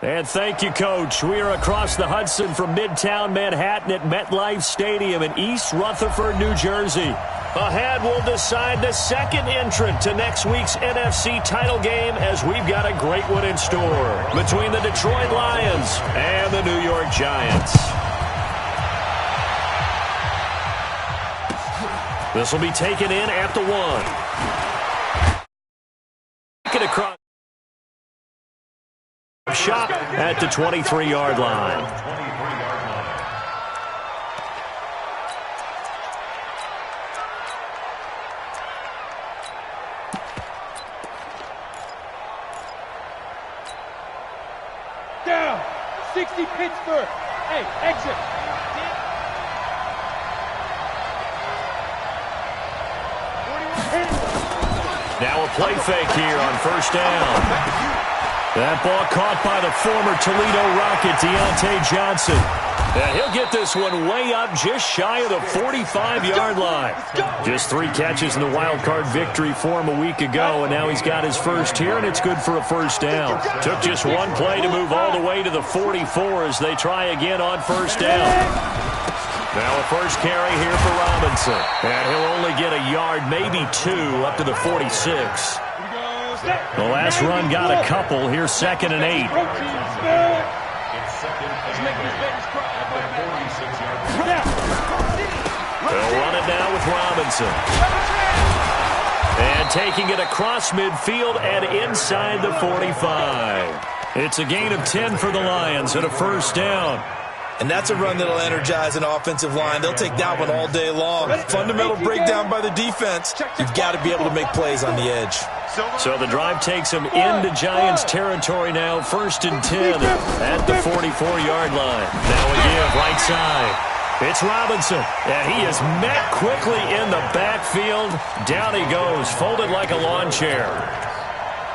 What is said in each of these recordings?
And thank you, Coach. We are across the Hudson from Midtown Manhattan at MetLife Stadium in East Rutherford, New Jersey. Ahead, we'll decide the second entrant to next week's NFC title game as we've got a great one in store between the Detroit Lions and the New York Giants. This will be taken in at the 1. Take it across. Shot at the 23-yard line. Down. 60 Pittsburgh. Hey, exit. Now a play fake here on first down. That ball caught by the former Toledo Rocket, Deontay Johnson. And he'll get this one way up just shy of the 45-yard line. Just 3 catches in the wild card victory for him a week ago, and now he's got his first here, and it's good for a first down. Took just one play to move all the way to the 44 as they try again on first down. Now a first carry here for Robinson. And he'll only get a yard, maybe 2, up to the 46. The last run got a couple. Here's 2nd and 8. They'll run it now with Robinson. And taking it across midfield and inside the 45. It's a gain of 10 for the Lions and a first down. And that's a run that'll energize an offensive line. They'll take that one all day long. Fundamental breakdown by the defense. You've got to be able to make plays on the edge. So the drive takes them into Giants territory now. 1st and 10 at the 44-yard line. Now a give right side. It's Robinson, and he is met quickly in the backfield. Down he goes, folded like a lawn chair.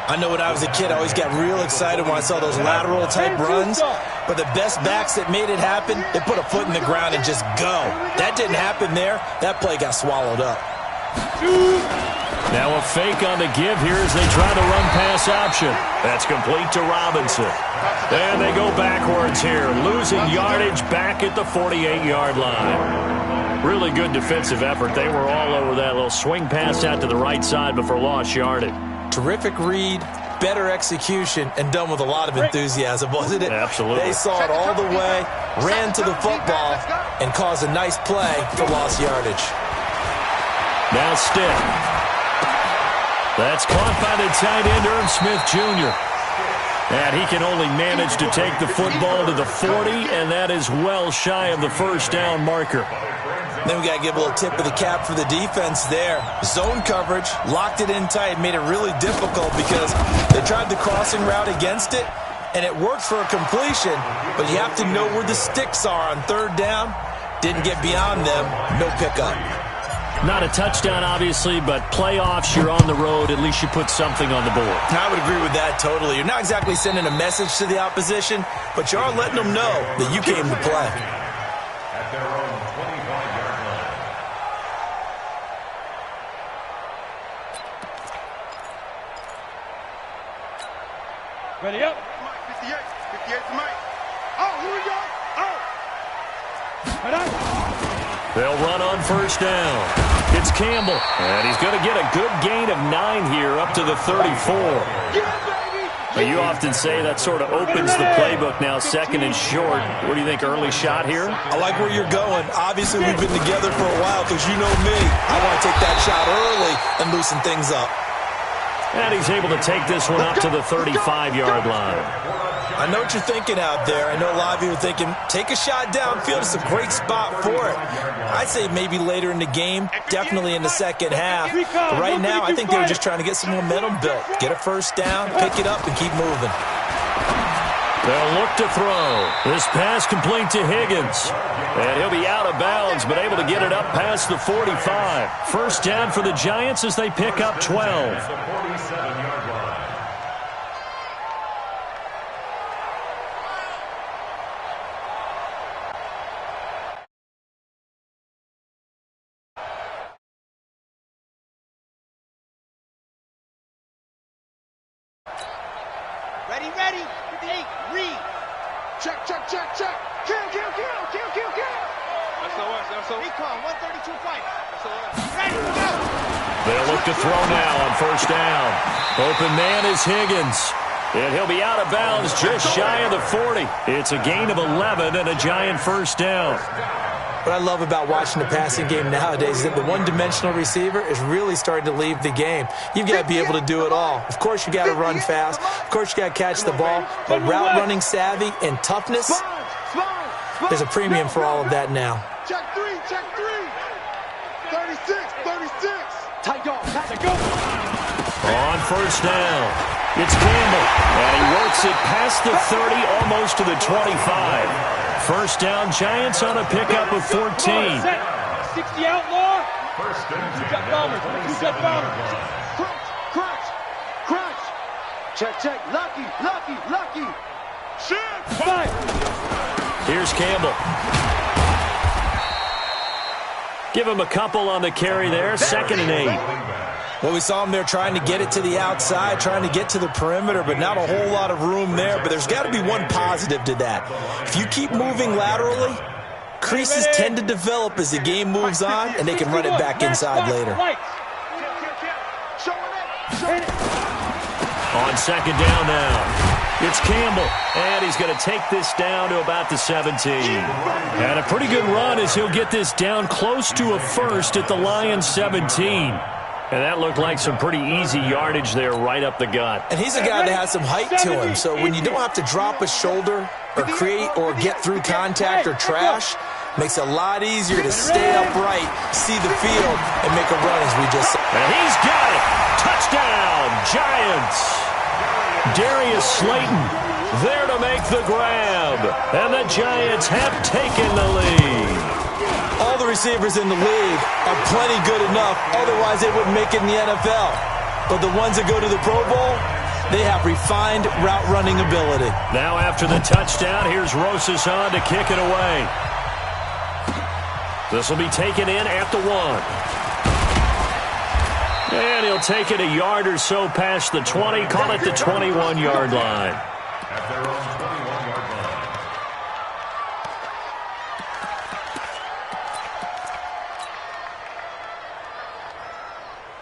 I know when I was a kid, I always got real excited when I saw those lateral-type runs. But the best backs that made it happen, they put a foot in the ground and just go. That didn't happen there. That play got swallowed up. Now a fake on the give here as they try to run pass option. That's complete to Robinson. And they go backwards here, losing yardage back at the 48-yard line. Really good defensive effort. They were all over that little swing pass out to the right side before lost yardage. Terrific read, better execution, and done with a lot of enthusiasm, wasn't it? Absolutely. They saw it all the way, ran to the football, and caused a nice play for lost yardage. Now Stick. That's caught by the tight end, Irv Smith Jr. And he can only manage to take the football to the 40, and that is well shy of the first down marker. Then we got to give a little tip of the cap for the defense there. Zone coverage, locked it in tight, made it really difficult because they tried the crossing route against it, and it worked for a completion, but you have to know where the sticks are on 3rd down. Didn't get beyond them, no pickup. Not a touchdown, obviously, but playoffs, you're on the road. At least you put something on the board. I would agree with that totally. You're not exactly sending a message to the opposition, but you are letting them know that you came to play. Ready up. 58 to Mike. Oh, here we go. Oh. They'll run on first down. It's Campbell, and he's going to get a good gain of 9 here up to the 34. You often say that sort of opens the playbook now, 2nd and short. What do you think, early shot here? I like where you're going. Obviously, we've been together for a while because you know me. I want to take that shot early and loosen things up. And he's able to take this one up to the 35-yard line. I know what you're thinking out there. I know a lot of you are thinking, take a shot downfield. It's a great spot for it. I'd say maybe later in the game, definitely in the second half. But right now, I think they were just trying to get some momentum built. Get a first down, pick it up, and keep moving. They'll look to throw. This pass complete to Higgins. And he'll be out of bounds, but able to get it up past the 45. First down for the Giants as they pick up 12. Ready. 58, read. Check. Kill. SOS. Recon, 132 fight. Ready, go. They'll look to throw now on first down. Open man is Higgins. And he'll be out of bounds just shy of the 40. It's a gain of 11 and a giant first down. What I love about watching the passing game nowadays is that the one-dimensional receiver is really starting to leave the game. You've got to be able to do it all. Of course, you got to run fast. Of course, you got to catch the ball. But route running savvy and toughness, there's a premium for all of that now. Check three. 36. Tight dog, time to go. On first down, it's Campbell. And he works it past the 30, almost to the 25. First down, Giants on a pickup of 14. 60 outlaw. Two-cut bombers. Crunch. Check. Lucky. Shit. Five. Here's Campbell. Give him a couple on the carry there. 2nd and 8. Well, we saw him there trying to get it to the outside, trying to get to the perimeter, but not a whole lot of room there. But there's got to be one positive to that. If you keep moving laterally, creases tend to develop as the game moves on, and they can run it back inside later. On 2nd down now. It's Campbell, and he's going to take this down to about the 17. And a pretty good run as he'll get this down close to a first at the Lions 17. And that looked like some pretty easy yardage there right up the gut. And he's a guy that has some height to him, so when you don't have to drop a shoulder or create or get through contact or trash, makes it a lot easier to stay upright, see the field, and make a run as we just said. And he's got it. Touchdown, Giants. Darius Slayton there to make the grab. And the Giants have taken the lead. All the receivers in the league are plenty good enough, otherwise they wouldn't make it in the NFL. But the ones that go to the Pro Bowl, they have refined route running ability. Now after the touchdown, here's Rosas on to kick it away. This will be taken in at the 1. And he'll take it a yard or so past the 20, call it the 21-yard line.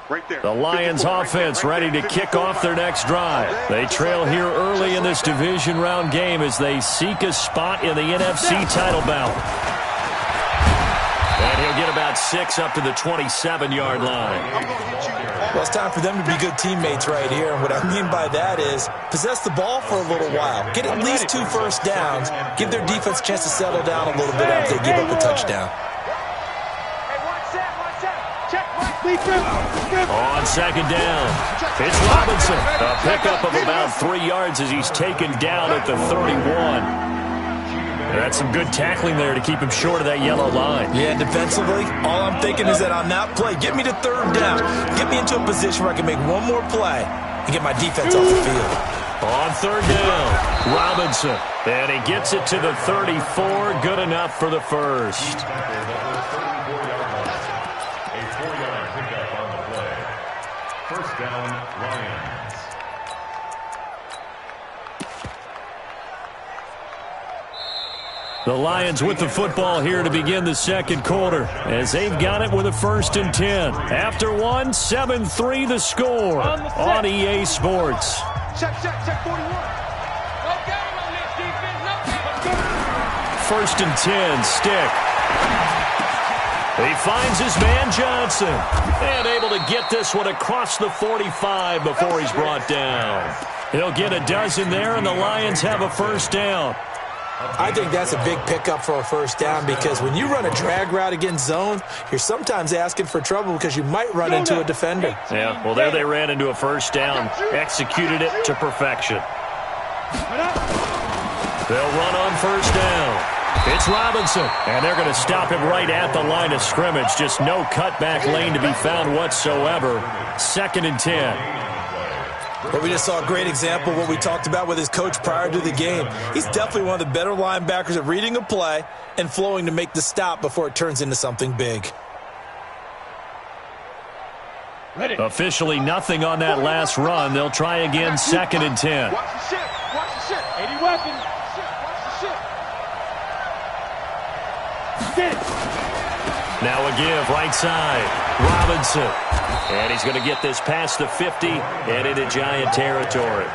Right there. The Lions offense ready to kick off their next drive. They trail here early in this division round game as they seek a spot in the NFC title bout. And he'll get about 6 up to the 27-yard line. Well, it's time for them to be good teammates right here. And what I mean by that is possess the ball for a little while. Get at least 2 first downs. Give their defense a chance to settle down a little bit after they give up a touchdown. On 2nd down, it's Robinson. A pickup of about 3 yards as he's taken down at the 31. That's some good tackling there to keep him short of that yellow line. Yeah, defensively, all I'm thinking is that on that play, get me to 3rd down. Get me into a position where I can make one more play and get my defense off the field. On 3rd down, Robinson. And he gets it to the 34. Good enough for the first. First down, Lions. The Lions with the football here to begin the 2nd quarter as they've got it with a 1st and 10. After 1, 7-3 the score on EA Sports. Check 41. No game on this defense. No game. 1st and 10, Stick. He finds his man Johnson and able to get this one across the 45 before he's brought down. He'll get a dozen there, and the Lions have a 1st down. I think that's a big pickup for a 1st down because when you run a drag route against zone, you're sometimes asking for trouble because you might run into a defender. Yeah, well, there they ran into a 1st down, executed it to perfection. They'll run on 1st down. It's Robinson, and they're going to stop him right at the line of scrimmage. Just no cutback lane to be found whatsoever. 2nd and 10. But we just saw a great example of what we talked about with his coach prior to the game. He's definitely one of the better linebackers at reading a play and flowing to make the stop before it turns into something big. Ready. Officially nothing on that last run. They'll try again, 2nd and 10. Watch the shit. 80 weapons. Shit, watch the shit. Get it. Now a give, right side. Robinson. And he's going to get this past the 50 and into Giant territory.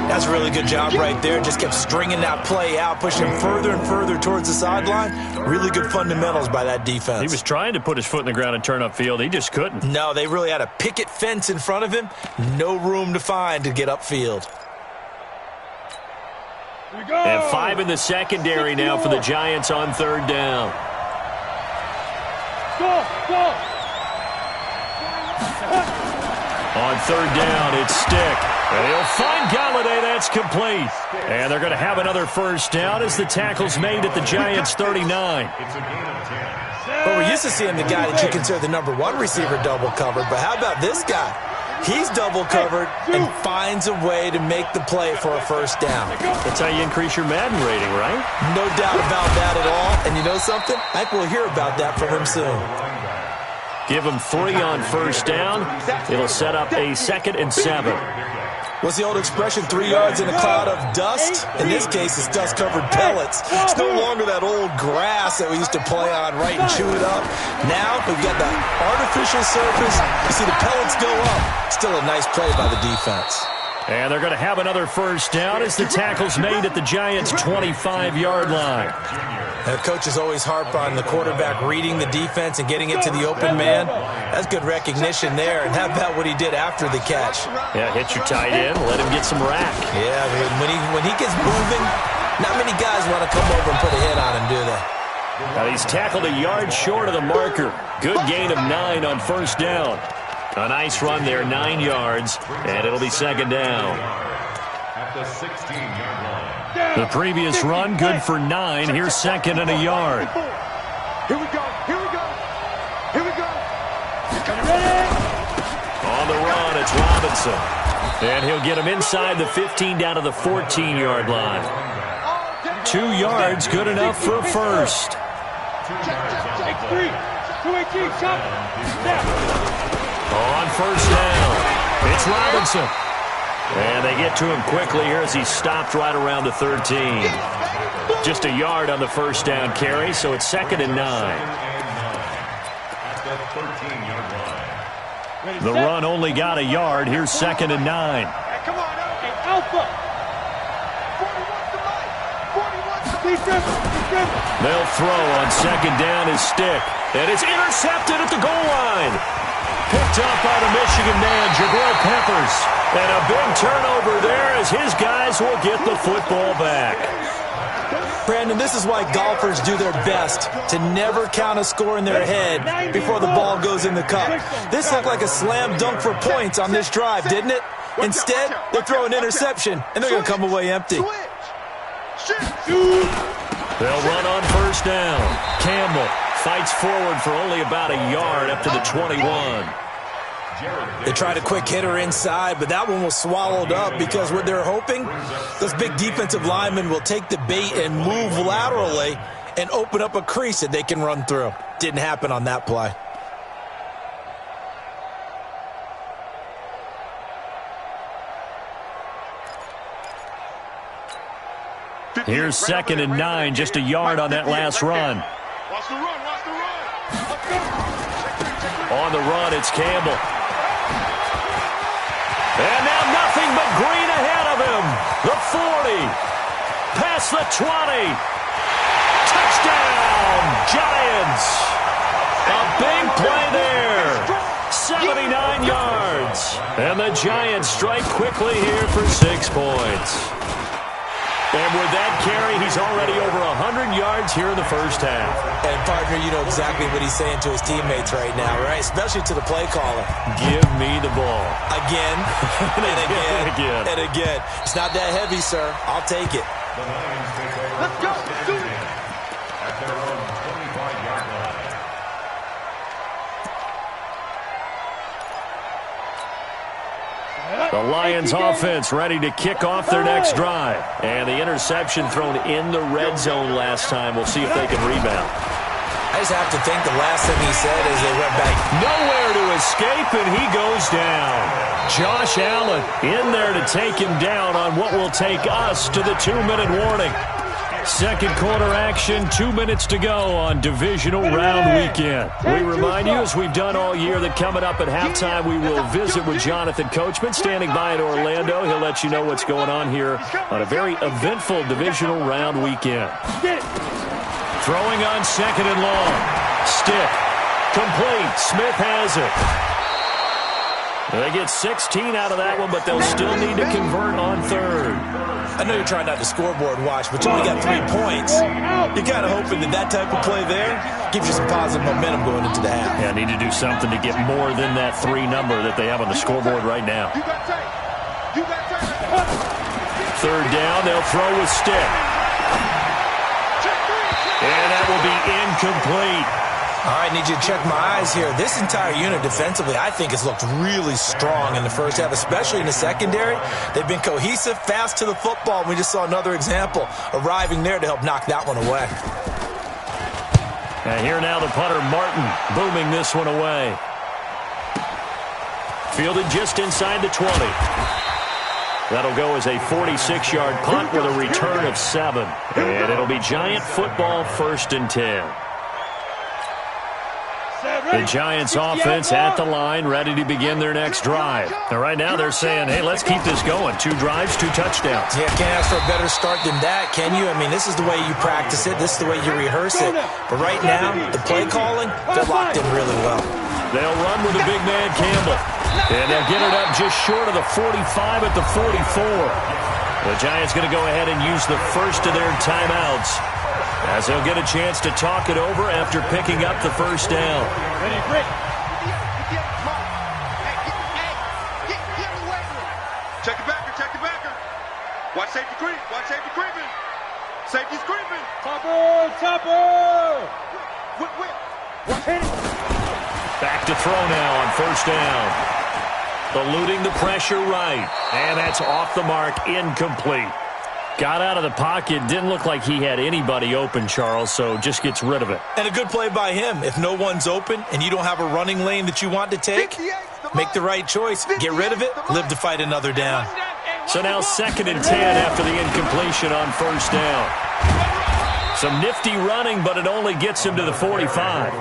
That's a really good job right there. Just kept stringing that play out, pushing him further and further towards the sideline. Really good fundamentals by that defense. He was trying to put his foot in the ground and turn upfield. He just couldn't. No, they really had a picket fence in front of him. No room to find to get upfield. Here we go. And 5 in the secondary now for the Giants on third down. Go, go. On third down, it's Stick. And he'll find Galladay. That's complete. And they're going to have another first down as the tackle's made at the Giants' 39. It's a gain of 10. Well, we're used to seeing the guy that you consider the number 1 receiver double covered, but how about this guy? He's double covered and finds a way to make the play for a first down. That's how you increase your Madden rating, right? No doubt about that at all. And you know something? I think we'll hear about that from him soon. Give him 3 on first down. It'll set up a 2nd and 7. What's the old expression, 3 yards in a cloud of dust? In this case, it's dust-covered pellets. It's no longer that old grass that we used to play on, right, and chew it up. Now, we've got the artificial surface. You see the pellets go up. Still a nice play by the defense. And they're going to have another first down as the tackle's made at the Giants' 25-yard line. Coaches always harp on the quarterback reading the defense and getting it to the open man. That's good recognition there. And how about what he did after the catch? Yeah, hit your tight end, let him get some rack. Yeah, when he gets moving, not many guys want to come over and put a hit on him, do they? Now he's tackled a yard short of the marker. Good gain of 9 on first down. A nice run there, 9 yards, and it'll be 2nd down. At the 16-yard line. The previous run, good for 9. Here's 2nd and a yard. Here we go. Here we go. Here we go. On the run, it's Robinson. And he'll get him inside the 15 down to the 14-yard line. 2 yards, good enough for a first. X3. 218, come. On first down, it's Robinson. And they get to him quickly here as he stopped right around the 13. Just a yard on the first down carry, so it's 2nd and 9. At the 13-yard line. The run only got a yard. Here's 2nd and 9. Come on, Hey, Alpha. 41 to life. 41 to life. They'll throw on 2nd down his Stick. And it's intercepted at the goal line. Picked up by the Michigan man, Jabril Peppers. And a big turnover there as his guys will get the football back. Brandon, this is why golfers do their best to never count a score in their head before the ball goes in the cup. This looked like a slam dunk for points on this drive, didn't it? Instead, they're throwing interception, and they're going to come away empty. They'll run on first down. Campbell fights forward for only about a yard up to the 21. They tried a quick hitter inside, but that one was swallowed up because what they're hoping, those big defensive linemen will take the bait and move laterally and open up a crease that they can run through. Didn't happen on that play. Here's 2nd and 9, just a yard on that last run. Watch the run, watch the run. Let's go. On the run, it's Campbell. And now nothing but green ahead of him. The 40. Past the 20. Touchdown, Giants. A big play there. 79 yards. And the Giants strike quickly here for 6 points. And with that carry, he's already over 100 yards here in the first half. And, partner, you know exactly what he's saying to his teammates right now, right? Especially to the play caller. Give me the ball. Again, and again, Again. and again. It's not that heavy, sir. I'll take it. The Lions take over. Let's go. Do it. At their own 25-yard line. The Lions offense ready to kick off their next drive. And the interception thrown in the red zone last time. We'll see if they can rebound. I just have to think the last thing he said as they went back. Nowhere to escape, and he goes down. Josh Allen in there to take him down on what will take us to the 2-minute warning. Second quarter action, 2 minutes to go on divisional round weekend. We remind you, as we've done all year, that coming up at halftime, we will visit with Jonathan Coachman, standing by in Orlando. He'll let you know what's going on here on a very eventful divisional round weekend. Throwing on second and long. Stick. Complete. Smith has it. They get 16 out of that one, but they'll still need to convert on third. I know you're trying not to scoreboard watch, but you only got 3 points. You're kind of hoping that type of play there gives you some positive momentum going into the half. Yeah, need to do something to get more than that 3 number that they have on the scoreboard right now. Third down, they'll throw with Stick. And that will be incomplete. All right, need you to check my eyes here. This entire unit defensively, I think, has looked really strong in the first half, especially in the secondary. They've been cohesive, fast to the football, and we just saw another example arriving there to help knock that one away. And here now the punter, Martin, booming this one away. Fielded just inside the 20. That'll go as a 46-yard punt with a return of 7. And it'll be Giant football, 1st and 10. The Giants offense at the line, ready to begin their next drive. And right now they're saying, hey, let's keep this going. 2 drives, 2 touchdowns. Yeah, can't ask for a better start than that, can you? I mean, this is the way you practice it. This is the way you rehearse it. But right now, the play calling, they're locked in really well. They'll run with the big man, Campbell. And they'll get it up just short of the 45 at the 44. The Giants going to go ahead and use the first of their timeouts, as they'll get a chance to talk it over after picking up the first down. Ready, Rick. Check the backer. Watch safety creep. Creeping. Safety's creeping. Topper. Whip. Hit it. Back to throw now on first down. Eluding the pressure right. And that's off the mark, incomplete. Got out of the pocket, didn't look like he had anybody open, Charles, so just gets rid of it. And a good play by him. If no one's open and you don't have a running lane that you want to take, make the right choice. Get rid of it, live to fight another down. So now 2nd and 10 after the incompletion on first down. Some nifty running, but it only gets him to the 45.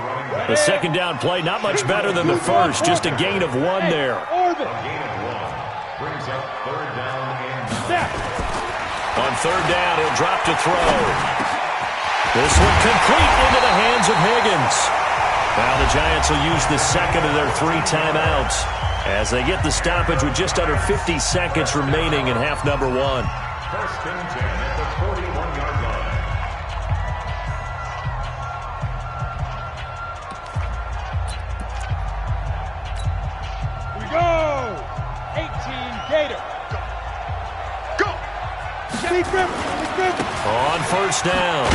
The second down play, not much better than the first, just a gain of 1 there. Brings up 3rd down and 9. On 3rd down, he'll drop to throw. This one complete into the hands of Higgins. Now the Giants will use the second of their 3 timeouts as they get the stoppage with just under 50 seconds remaining in half number 1. 1st and 10 at the 41-yard line. Here we go. 18 Gator. On first down,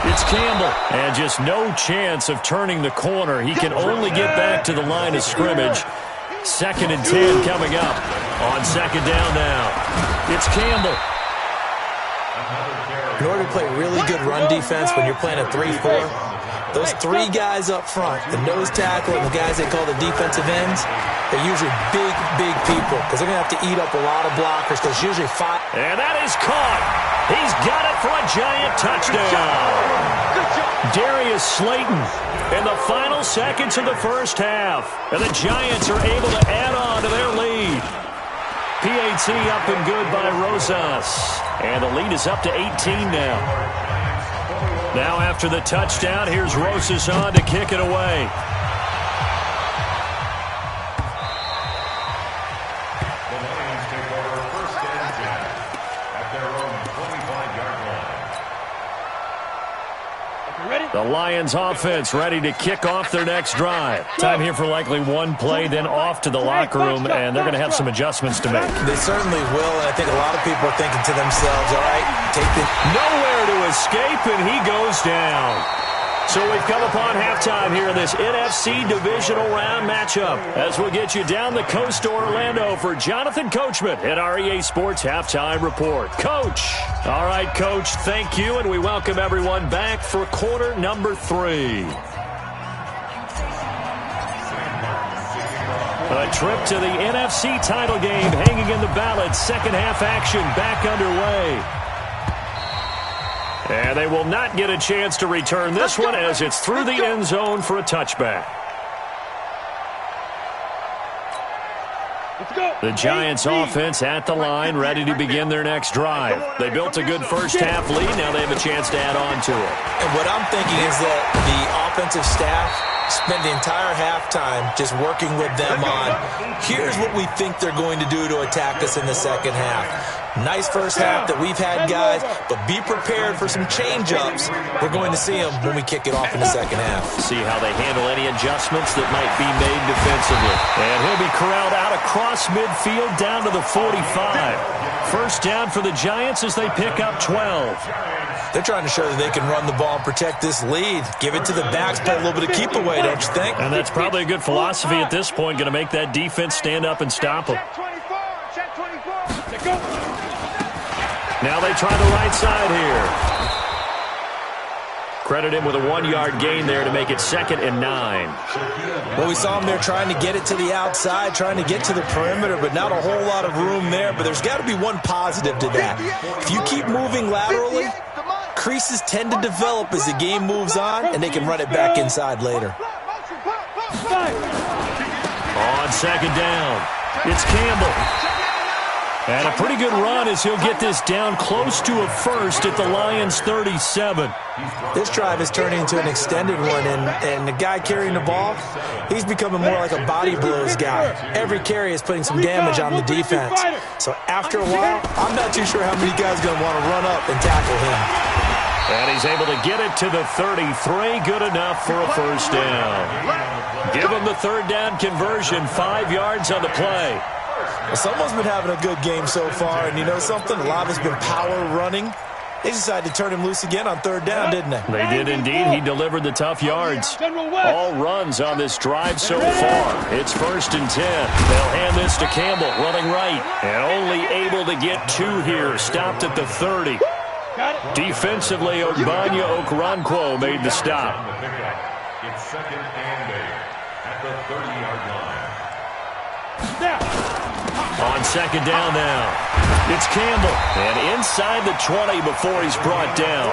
it's Campbell. And just no chance of turning the corner. He can only get back to the line of scrimmage. 2nd and 10 coming up. On 2nd down now, it's Campbell. In order to play really good run defense when you're playing a 3-4, those 3 guys up front, the nose tackle and the guys they call the defensive ends, they're usually big people because they're going to have to eat up a lot of blockers. There's usually 5. And that is caught. He's got it for a Giant touchdown. Darius Slayton in the final seconds of the first half. And the Giants are able to add on to their lead. PAT up and good by Rosas. And the lead is up to 18 now. Now after the touchdown, here's Rosas on to kick it away. The Lions take over 1st and 10 at their own 25-yard line. Ready? The Lions offense ready to kick off their next drive. Time here for likely 1 play, then off to the locker room, and they're going to have some adjustments to make. They certainly will, and I think a lot of people are thinking to themselves, all right, take the... Nowhere to escape, and he goes down. So we've come upon halftime here in this NFC divisional round matchup as we get you down the coast to Orlando for Jonathan Coachman at our EA Sports Halftime Report. Coach. All right, Coach, thank you, and we welcome everyone back for quarter number 3. A trip to the NFC title game hanging in the balance. Second half action back underway. And they will not get a chance to return this one as it's through the end zone for a touchback. The Giants offense at the line, ready to begin their next drive. They built a good first half lead. Now they have a chance to add on to it. And what I'm thinking is that the offensive staff spent the entire halftime just working with them on, here's what we think they're going to do to attack us in the second half. Nice first half that we've had, guys, but be prepared for some change-ups. We're going to see them when we kick it off in the second half. See how they handle any adjustments that might be made defensively. And he'll be corralled out across midfield down to the 45. First down for the Giants as they pick up 12. They're trying to show that they can run the ball and protect this lead. Give it to the backs, play a little bit of keep away, don't you think? And that's probably a good philosophy at this point, going to make that defense stand up and stop them. Check 24. Check 24. Now they try the right side here. Credit him with a 1-yard gain there to make it 2nd and 9. Well, we saw him there trying to get it to the outside, trying to get to the perimeter, but not a whole lot of room there. But there's got to be one positive to that. If you keep moving laterally, creases tend to develop as the game moves on, and they can run it back inside later. On 2nd down, it's Campbell. And a pretty good run as he'll get this down close to a first at the Lions' 37. This drive is turning into an extended one, and the guy carrying the ball, he's becoming more like a body blows guy. Every carry is putting some damage on the defense. So after a while, I'm not too sure how many guys are going to want to run up and tackle him. And he's able to get it to the 33. Good enough for a first down. Give him the 3rd down conversion, 5 yards on the play. Well, someone's been having a good game so far, and you know something? A lot of it's been power running. They decided to turn him loose again on 3rd down, didn't they? They did indeed. He delivered the tough yards. All runs on this drive so far. It's 1st and 10. They'll hand this to Campbell, running right, and only able to get 2 here. Stopped at the 30. Defensively, Ogbanya Okoronkwo made the stop. It's 2nd and 8 at the 30-yard line. On 2nd down now, it's Campbell. And inside the 20 before he's brought down.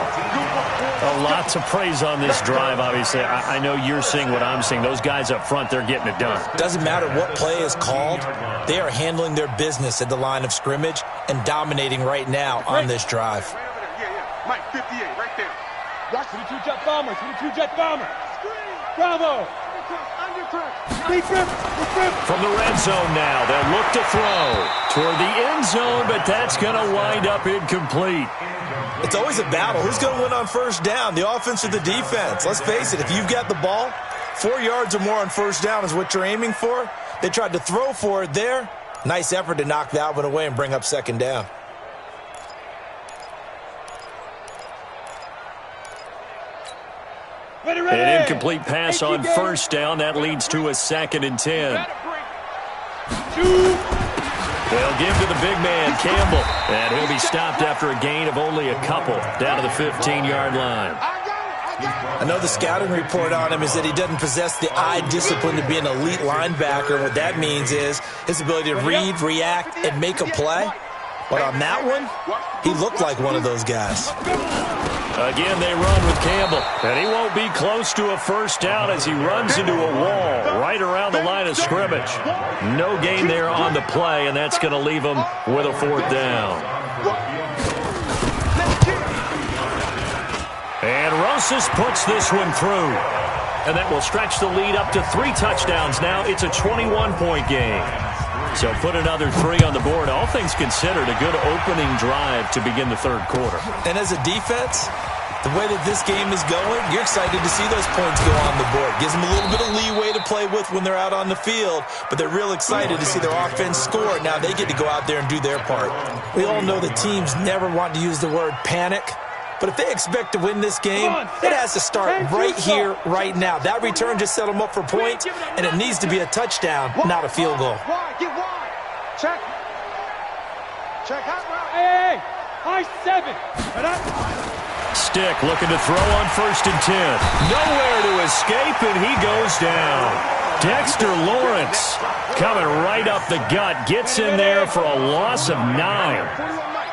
A lot to praise on this drive, obviously. I know you're seeing what I'm seeing. Those guys up front, they're getting it done. Doesn't matter what play is called. They are handling their business at the line of scrimmage and dominating right now on this drive. Yeah. Mike, 58, right there. Watch for the 2-jet bomber. Bravo. From the red zone now, they'll look to throw toward the end zone, but that's going to wind up incomplete. It's always a battle. Who's going to win on 1st down, the offense or the defense? Let's face it, if you've got the ball, 4 yards or more on 1st down is what you're aiming for. They tried to throw for it there. Nice effort to knock that one away and bring up 2nd down. An incomplete pass on 1st down. That leads to a 2nd and 10. They'll give to the big man, Campbell. And he'll be stopped after a gain of only a couple down to the 15-yard line. I know the scouting report on him is that he doesn't possess the eye discipline to be an elite linebacker. What that means is his ability to read, react, and make a play. But on that one, he looked like one of those guys. Again, they run with Campbell. And he won't be close to a 1st down as he runs into a wall right around the line of scrimmage. No gain there on the play, and that's going to leave him with a 4th down. And Rosas puts this one through. And that will stretch the lead up to 3 touchdowns now. It's a 21-point game. So put another 3 on the board. All things considered, a good opening drive to begin the 3rd quarter. And as a defense, the way that this game is going, you're excited to see those points go on the board. Gives them a little bit of leeway to play with when they're out on the field, but they're real excited to see their offense score. Now they get to go out there and do their part. We all know that teams never want to use the word panic, but if they expect to win this game, it has to start right here, right now. That return just set them up for points, and it needs to be a touchdown, not a field goal. Get wide. Check. Hey, high 7. Stick looking to throw on 1st and 10. Nowhere to escape, and he goes down. Dexter Lawrence coming right up the gut. Gets in there for a loss of 9.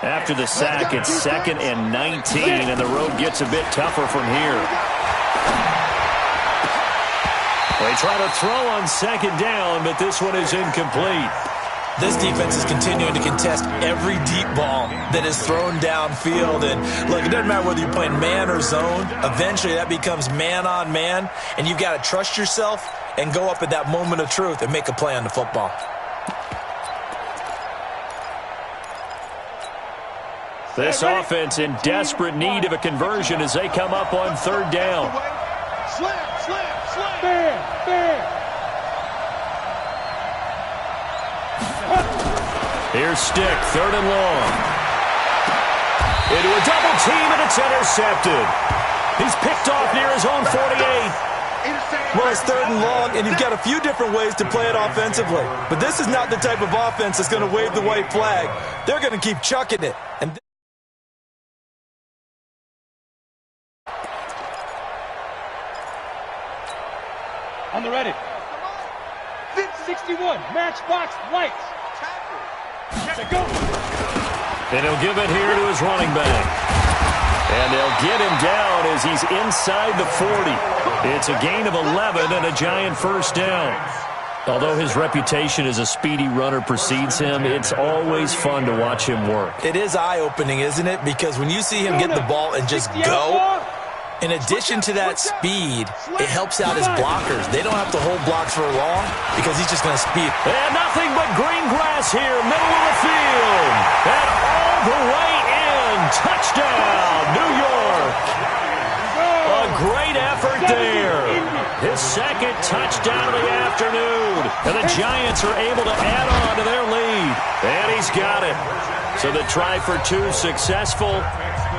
After the sack, it's 2nd and 19, and the road gets a bit tougher from here. They try to throw on 2nd down, but this one is incomplete. This defense is continuing to contest every deep ball that is thrown downfield. And look, it doesn't matter whether you're playing man or zone. Eventually, that becomes man on man, and you've got to trust yourself and go up at that moment of truth and make a play on the football. This offense in desperate need of a conversion as they come up on 3rd down. Slam, slam, slam. Bam, Here's Stick, 3rd and long. Into a double team, and it's intercepted. He's picked off near his own 48. Well, it's 3rd and long, and you've got a few different ways to play it offensively. But this is not the type of offense that's going to wave the white flag. They're going to keep chucking it. And on the ready. 61, matchbox lights. Go. And he'll give it here to his running back. And they'll get him down as he's inside the 40. It's a gain of 11 and a giant 1st down. Although his reputation as a speedy runner precedes him, it's always fun to watch him work. it is eye-opening, isn't it? Because when you see him get the ball and just go, in addition to that speed, it helps out his blockers. They don't have to hold blocks for long because he's just going to speed. And nothing but green grass here, middle of the field. And all the way in. Touchdown, New York. A great effort there. His 2nd touchdown of the afternoon. And the Giants are able to add on to their lead. And he's got it. So the try for 2 successful.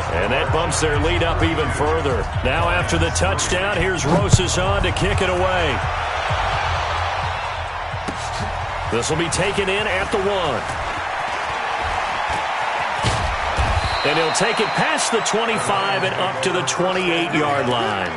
And that bumps their lead up even further. Now after the touchdown, here's Rosas on to kick it away. This will be taken in at the 1. And he'll take it past the 25 and up to the 28-yard line.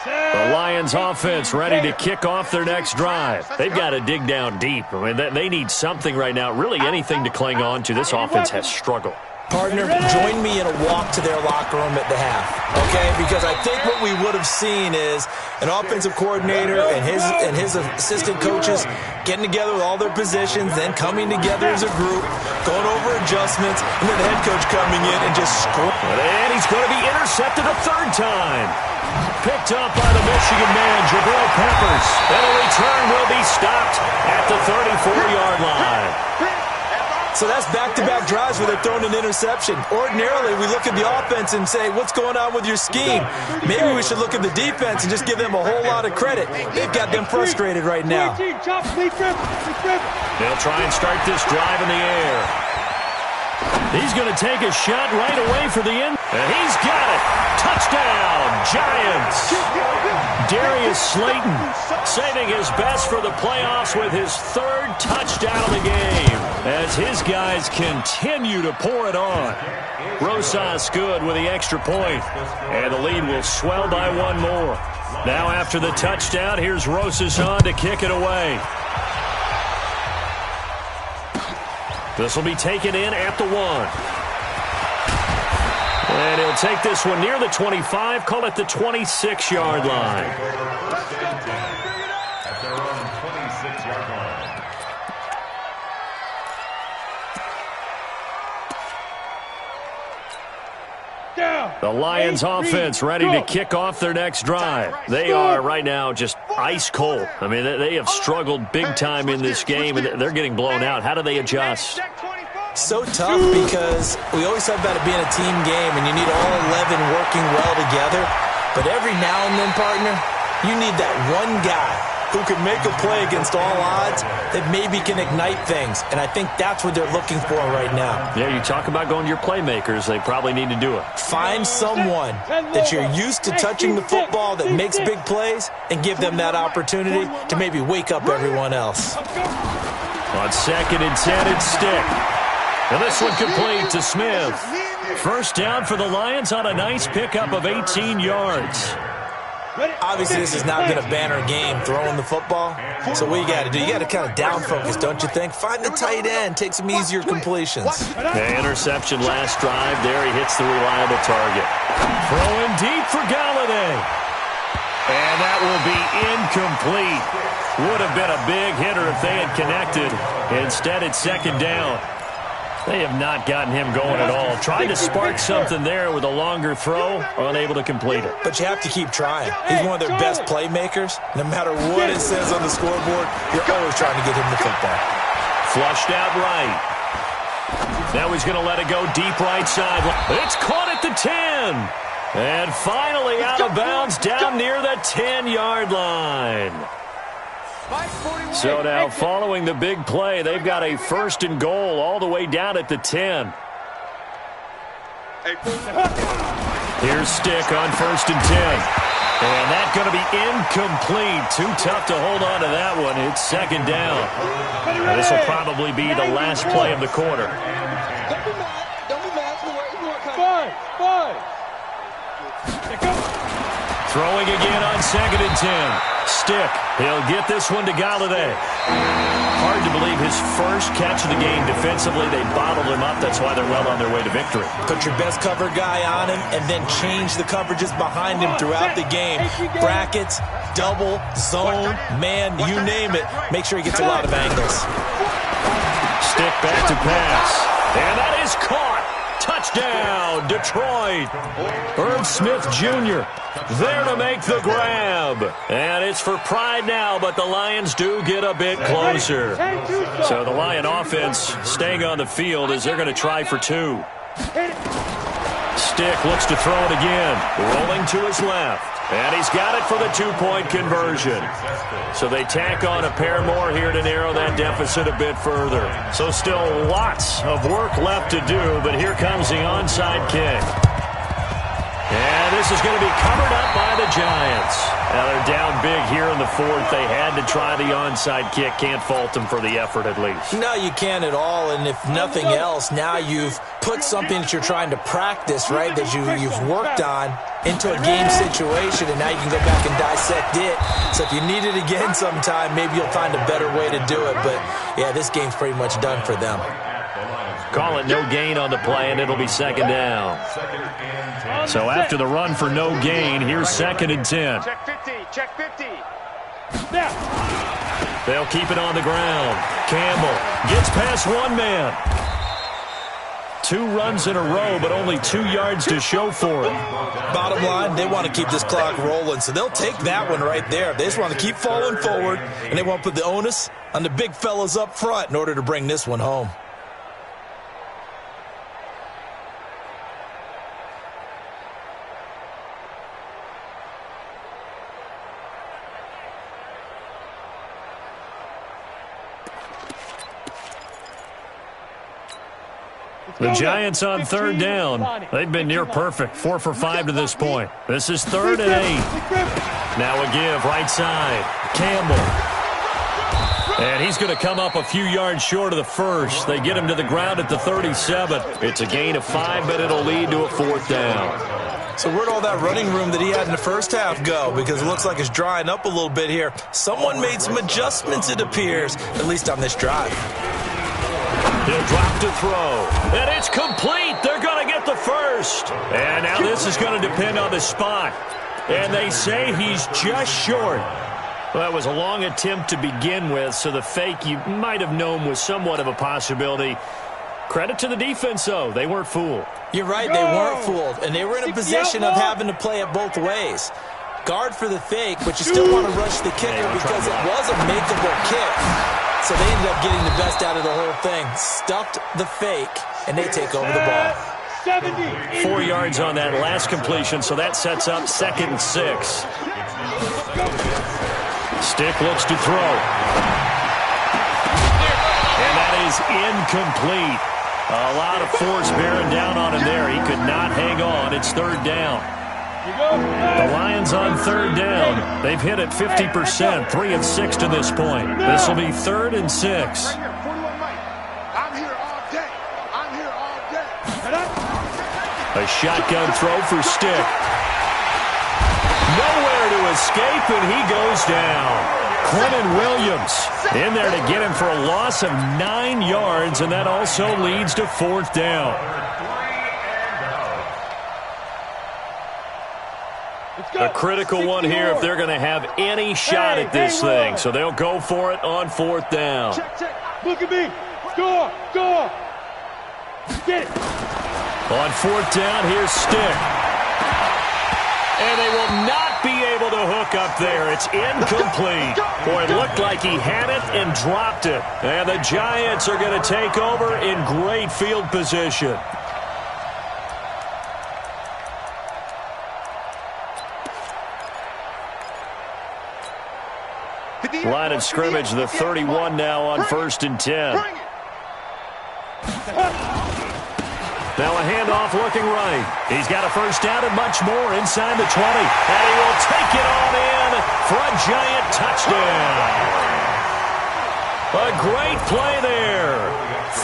The Lions offense ready to kick off their next drive. They've got to dig down deep. I mean, they need something right now, really anything to cling on to. This offense has struggled. Partner, join me in a walk to their locker room at the half, okay? Because I think what we would have seen is an offensive coordinator and his assistant coaches getting together with all their positions, then coming together as a group, going over adjustments, and then the head coach coming in and just scoring. And he's going to be intercepted a 3rd time. Picked up by the Michigan man, Jabril Peppers. And a return will be stopped at the 34-yard line. So that's back-to-back drives where they're throwing an interception. Ordinarily, we look at the offense and say, what's going on with your scheme? Maybe we should look at the defense and just give them a whole lot of credit. They've got them frustrated right now. They'll try and start this drive in the air. He's going to take a shot right away for the end. And he's got it. Touchdown, Giants. Darius Slayton saving his best for the playoffs with his 3rd touchdown of the game as his guys continue to pour it on. Rosas good with the extra point, and the lead will swell by 1 more. Now after the touchdown, here's Rosas on to kick it away. This will be taken in at the 1. And he'll take this one near the 25, call it the 26-yard line. At their own 26-yard line. The Lions offense ready to kick off their next drive. They are right now just ice cold. I mean, they have struggled big time in this game, and they're getting blown out. How do they adjust? So tough because we always talk about it being a team game and you need all 11 working well together. But every now and then, partner, you need that one guy who can make a play against all odds that maybe can ignite things. And I think that's what they're looking for right now. Yeah, you talk about going to your playmakers. They probably need to do it. Find someone that you're used to touching the football that makes big plays and give them that opportunity to maybe wake up everyone else. On 2nd and 10, it's Stick. And this one complete to Smith. First down for the Lions on a nice pickup of 18 yards. Obviously, this has not been a banner game throwing the football. So what you got to do, you got to kind of down focus, don't you think? Find the tight end, take some easier completions. The interception last drive. There he hits the reliable target. Throwing deep for Galladay. And that will be incomplete. Would have been a big hitter if they had connected. Instead, it's second down. They have not gotten him going at all. Tried to spark something there with a longer throw, unable to complete it. But you have to keep trying. He's one of their best playmakers. No matter what it says on the scoreboard, you're always trying to get him the football. Flushed out right. Now he's going to let it go deep right side. It's caught at the 10. And finally out of bounds down near the 10-yard line. So now following the big play, they've got a first and goal all the way down at the 10. Here's Stick on first and 10. And that's going to be incomplete. Too tough to hold on to that one. It's second down. This will probably be the last play of the quarter. Don't be mad. Throwing again on second and 10. Stick. He'll get this one to Galladay. Hard to believe his first catch of the game defensively. They bottled him up. That's why they're well on their way to victory. Put your best cover guy on him and then change the coverages behind him throughout the game. Brackets, double, zone, man, you name it. Make sure he gets a lot of angles. Stick back to pass. And that is caught. Touchdown, Detroit. Irv Smith Jr. there to make the grab. And it's for pride now, but the Lions do get a bit closer. So the Lion offense staying on the field as they're going to try for two. Stick looks to throw it again. Rolling to his left. And he's got it for the two-point conversion. So they tack on a pair more here to narrow that deficit a bit further. So still lots of work left to do, but here comes the onside kick. And this is going to be covered up by the Giants. Now they're down big here in the fourth. They had to try the onside kick. Can't fault them for the effort at least. No, you can't at all. And if nothing else, now you've put something that you're trying to practice, right, that you've worked on into a game situation, and now you can go back and dissect it. So if you need it again sometime, maybe you'll find a better way to do it. But, yeah, this game's pretty much done for them. Call it no gain on the play, and it'll be second down. So after the run for no gain, here's second and 10. Check 50. Check 50. They'll keep it on the ground. Campbell gets past one man. 2 runs in a row, but only 2 yards to show for it. Bottom line, they want to keep this clock rolling, so they'll take that one right there. They just want to keep falling forward, and they want to put the onus on the big fellas up front in order to bring this one home. The Giants on third down. They've been near perfect, 4 for 5 to this point. This is 3rd and 8. Now a give right side. Campbell. And he's going to come up a few yards short of the first. They get him to the ground at the 37. It's a gain of 5, but it'll lead to a 4th down. So where'd all that running room that he had in the first half go? Because it looks like it's drying up a little bit here. Someone made some adjustments, it appears, at least on this drive. He'll drop to throw. And it's complete. They're going to get the first. And now this is going to depend on the spot. And they say he's just short. Well, that was a long attempt to begin with, so the fake you might have known was somewhat of a possibility. Credit to the defense, though. They weren't fooled. You're right. They weren't fooled. And they were in a position of having to play it both ways. Guard for the fake, but you still want to rush the kicker because it was a makeable kick. So they ended up getting the best out of the whole thing. Stuffed the fake, and they take over the ball. 4 yards on that last completion, so that sets up 2nd and 6. Stick looks to throw. And that is incomplete. A lot of force bearing down on him there. He could not hang on. It's 3rd down. The Lions on 3rd down. They've hit it 50%, 3 of 6 to this point. This will be 3rd and 6. I'm here all day. I'm here all day. The shotgun throw for Stick. Nowhere to escape, and he goes down. Quentin Williams in there to get him for a loss of 9 yards, and that also leads to 4th down. A critical one here if they're going to have any shot at this thing. So they'll go for it on 4th down. Check. Look at me. Score. Get it. On 4th down, here's Stick. And they will not be able to hook up there. It's incomplete. Boy, it looked like he had it and dropped it. And the Giants are going to take over in great field position. Line of scrimmage, the 31 now on 1st and 10. Now a handoff looking right. He's got a 1st down and much more inside the 20. And he will take it on in for a Giant touchdown. A great play there.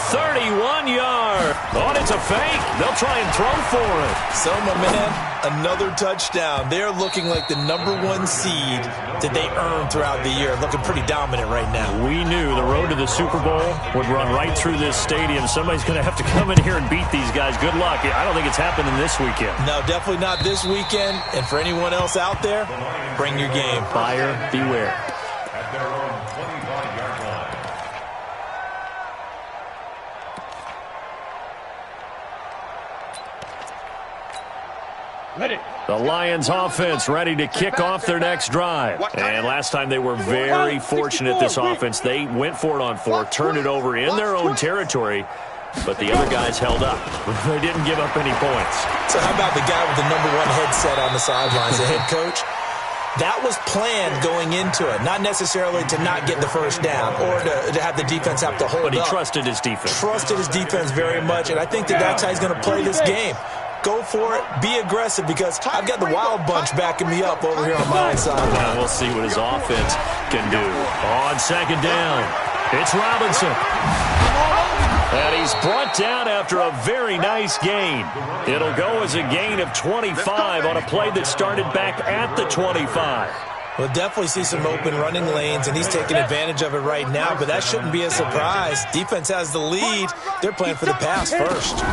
31 yards. Oh, it's a fake. They'll try and throw for it. So, my man, another touchdown. They're looking like the #1 seed that they earned throughout the year. Looking pretty dominant right now. We knew the road to the Super Bowl would run right through this stadium. Somebody's going to have to come in here and beat these guys. Good luck. I don't think it's happening this weekend. No, definitely not this weekend. And for anyone else out there, bring your game. Buyer beware. At their own 25-yard line. Ready. The Lions offense ready to kick off their next drive. And last time they were very fortunate, this offense. They went for it on 4, turned it over in their own territory, but the other guys held up. They didn't give up any points. So how about the guy with the #1 headset on the sidelines, the head coach? That was planned going into it, not necessarily to not get the 1st down or to have the defense have to hold up. But he trusted his defense. Trusted his defense very much, and I think that's how he's going to play this game. Go for it. Be aggressive, because I've got the Wild Bunch backing me up over here on my own sideline. Well, we'll see what his offense can do. On 2nd down, it's Robinson. And he's brought down after a very nice gain. It'll go as a gain of 25 on a play that started back at the 25. We'll definitely see some open running lanes, and he's taking advantage of it right now, but that shouldn't be a surprise. Defense has the lead. They're playing for the pass first.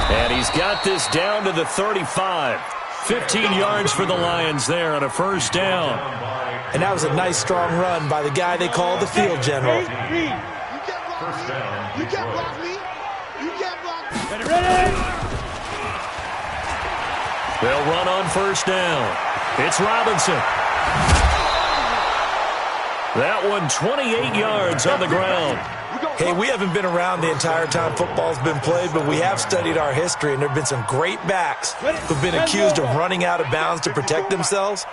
And he's got this down to the 35. 15 yards for the Lions there on a 1st down. And that was a nice, strong run by the guy they call the field general. First down. You can't block me. You can't block me. Ready. They'll run on 1st down. It's Robinson. That one 28 yards on the ground. Hey, we haven't been around the entire time football's been played, but we have studied our history, and there have been some great backs who've been accused of running out of bounds to protect themselves.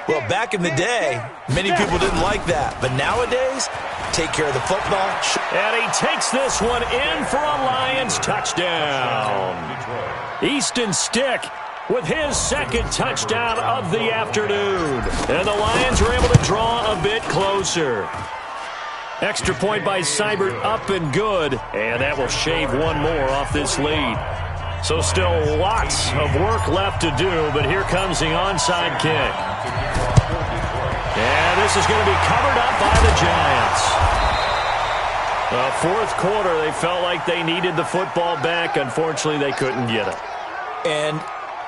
Well, back in the day, many people didn't like that. But nowadays, take care of the football. And he takes this one in for a Lions touchdown. Easton Stick with his 2nd touchdown of the afternoon. And the Lions are able to draw a bit closer. Extra point by Seibert, up and good. And that will shave one more off this lead. So still lots of work left to do, but here comes the onside kick. And this is going to be covered up by the Giants. The 4th quarter, they felt like they needed the football back. Unfortunately, they couldn't get it. And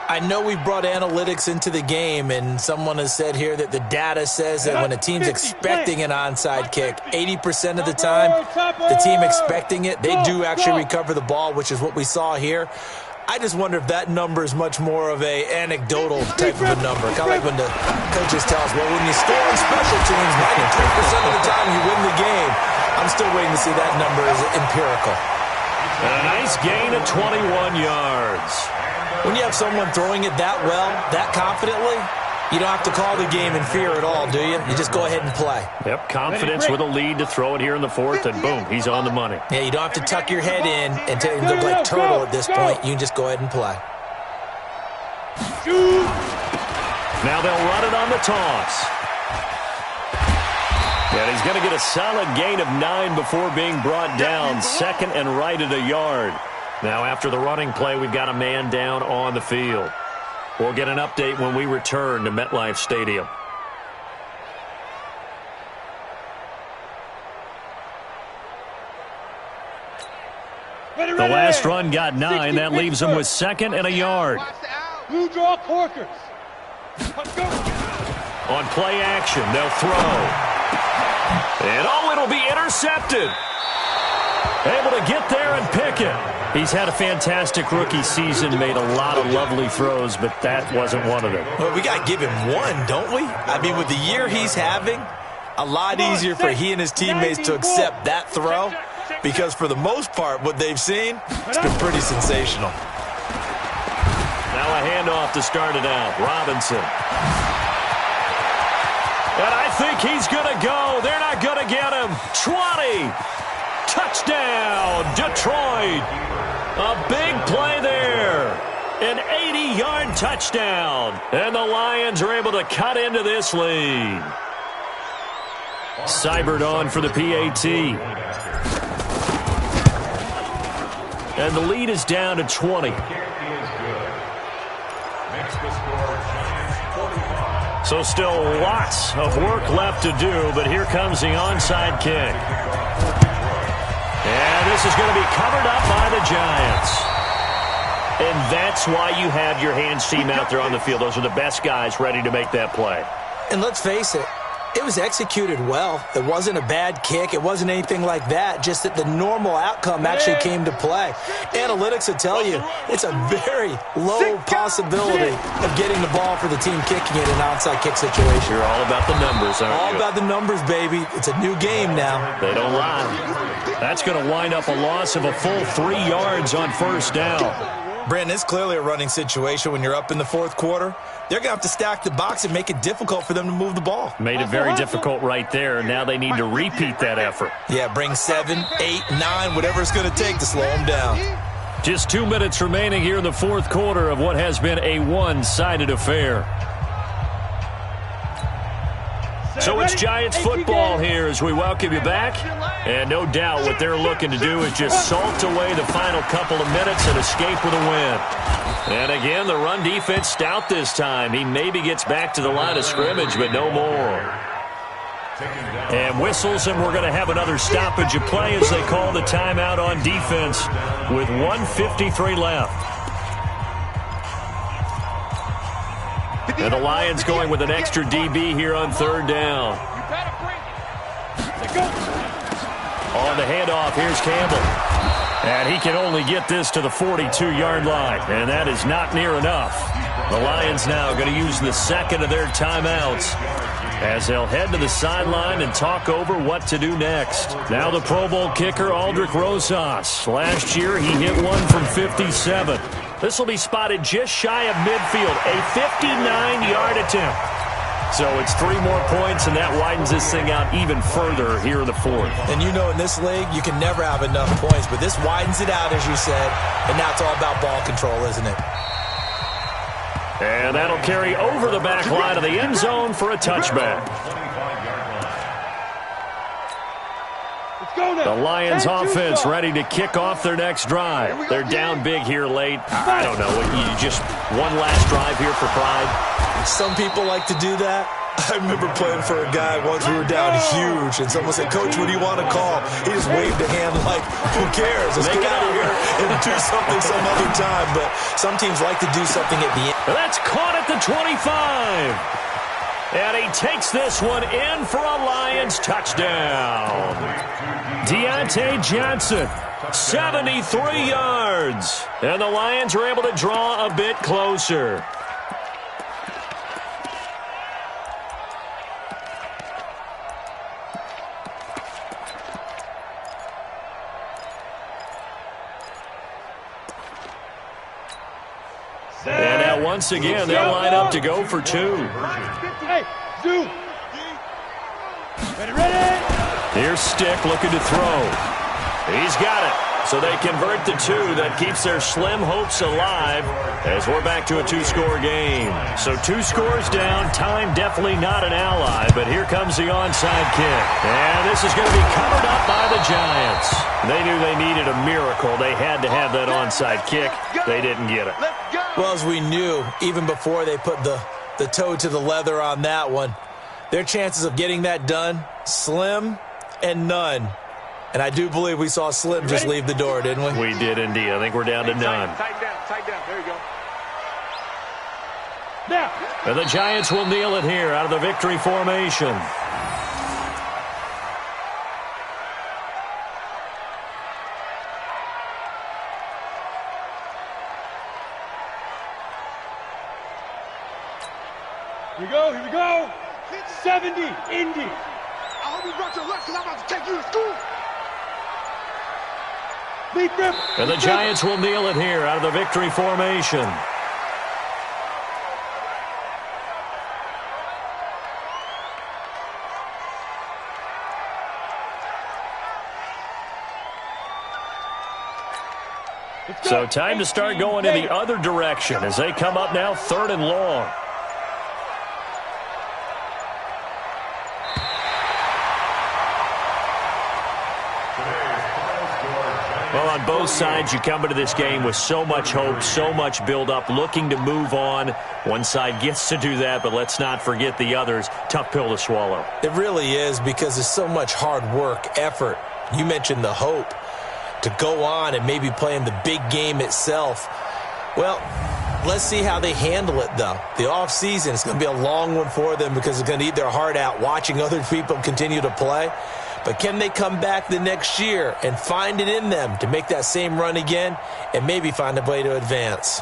I know we've brought analytics into the game, and someone has said here that the data says that when a team's expecting an onside kick, 80% of the time, the team expecting it, they do actually recover the ball, which is what we saw here. I just wonder if that number is much more of a anecdotal type of a number. Kind of like when the coaches tell us, well, when you score on special teams, 93% of the time you win the game. I'm still waiting to see that number as empirical. And a nice gain of 21 yards. When you have someone throwing it that well, that confidently, you don't have to call the game in fear at all, do you? You just go ahead and play. Yep, confidence with a lead to throw it here in the 4th, and boom, he's on the money. Yeah, you don't have to tuck your head in and tell him to look like turtle at this point. You can just go ahead and play. Now they'll run it on the toss. And he's going to get a solid gain of 9 before being brought down. Second and right at a yard. Now, after the running play, we've got a man down on the field. We'll get an update when we return to MetLife Stadium. The last run got 9. That leaves him with second and a yard. Blue draw Corkers. On play action, they'll throw. And it'll be intercepted. Able to get there and pick it. He's had a fantastic rookie season, made a lot of lovely throws, but that wasn't one of them. Well, we got to give him one, don't we? I mean, with the year he's having, a lot easier for he and his teammates to accept that throw, because for the most part, what they've seen, it's been pretty sensational. Now a handoff to start it out. Robinson. And I think he's going to go. They're not going to get him. 20. Touchdown, Detroit. A big play there. An 80-yard touchdown. And the Lions are able to cut into this lead. Seibert on for the PAT. And the lead is down to 20. So still lots of work left to do, but here comes the onside kick. And this is going to be covered up by the Giants. And that's why you have your hands team out there on the field. Those are the best guys ready to make that play. And let's face it, it was executed well. It wasn't a bad kick. It wasn't anything like that. Just that the normal outcome actually came to play. Analytics will tell you it's a very low possibility of getting the ball for the team kicking it in an onside kick situation. You're all about the numbers, aren't you? All about the numbers, baby. It's a new game now. They don't lie. That's going to wind up a loss of a full 3 yards on first down. Brandon, it's clearly a running situation when you're up in the fourth quarter. They're going to have to stack the box and make it difficult for them to move the ball. Made it very difficult right there. Now they need to repeat that effort. Yeah, bring 7, 8, 9, whatever it's going to take to slow them down. Just 2 minutes remaining here in the fourth quarter of what has been a one-sided affair. So it's Giants football here as we welcome you back. And no doubt what they're looking to do is just salt away the final couple of minutes and escape with a win. And again, the run defense stout this time. He maybe gets back to the line of scrimmage, but no more. And whistles, and we're going to have another stoppage of play as they call the timeout on defense with 1:53 left. And the Lions going with an extra DB here on third down. On the handoff, here's Campbell. And he can only get this to the 42-yard line, and that is not near enough. The Lions now going to use the second of their timeouts as they'll head to the sideline and talk over what to do next. Now the Pro Bowl kicker, Aldrick Rosas. Last year, he hit one from 57. This will be spotted just shy of midfield, a 59-yard attempt. So it's 3 more points, and that widens this thing out even further here in the fourth. And you know in this league, you can never have enough points, but this widens it out, as you said, and now it's all about ball control, isn't it? And that'll carry over the back line of the end zone for a touchback. The Lions offense ready to kick off their next drive. They're down big here late. I don't know. You just one last drive here for pride. Some people like to do that. I remember playing for a guy once. We were down huge, and someone said, "Coach, what do you want to call?" He just waved a hand like, "Who cares? Let's get out of here and do something some other time." But some teams like to do something at the end. That's caught at the 25. And he takes this one in for a Lions touchdown. Deontay Johnson, 73 yards. And the Lions are able to draw a bit closer. And now once again, they'll line up to go for 2. Hey, Zoo. Ready. Here's Stick looking to throw. He's got it. So they convert the two. That keeps their slim hopes alive as we're back to a two-score game. So 2 scores down. Time definitely not an ally, but here comes the onside kick. And this is going to be covered up by the Giants. They knew they needed a miracle. They had to have that onside kick. They didn't get it. Well, as we knew, even before they put the toe to the leather on that one, their chances of getting that done, slim and none. And I do believe we saw Slim just leave the door, didn't we? We did indeed. I think we're down to none. Tighten down. There you go. Now. And the Giants will kneel it here out of the victory formation. Here we go. 70, Indy. I hope you brought your lunch because I'm about to take you to school. And the Giants will kneel it here out of the victory formation. So time to start going in the other direction as they come up now 3rd and long. Well, on both sides, you come into this game with so much hope, so much build-up, looking to move on. One side gets to do that, but let's not forget the others. Tough pill to swallow. It really is because there's so much hard work, effort. You mentioned the hope to go on and maybe play in the big game itself. Well, let's see how they handle it, though. The offseason is going to be a long one for them because they're going to eat their heart out watching other people continue to play. But can they come back the next year and find it in them to make that same run again and maybe find a way to advance?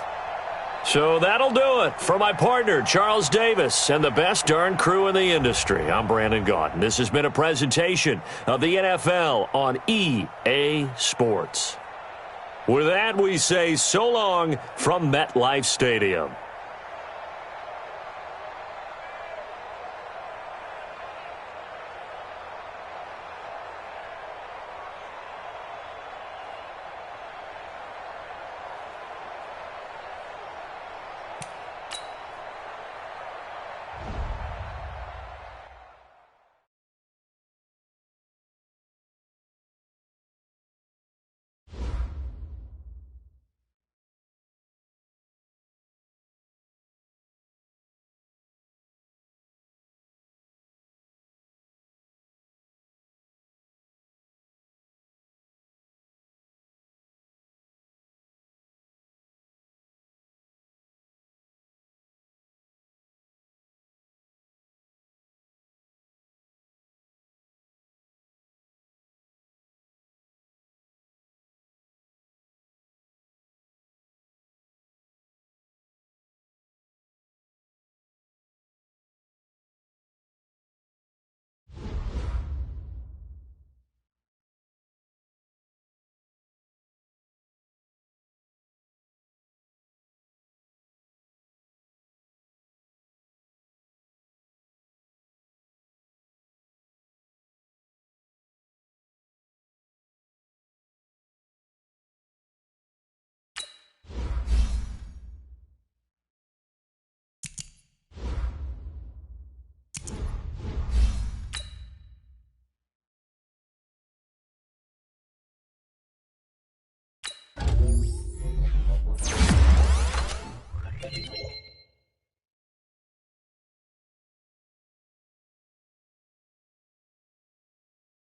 So that'll do it for my partner, Charles Davis, and the best darn crew in the industry. I'm Brandon Gaudin. This has been a presentation of the NFL on EA Sports. With that, we say so long from MetLife Stadium.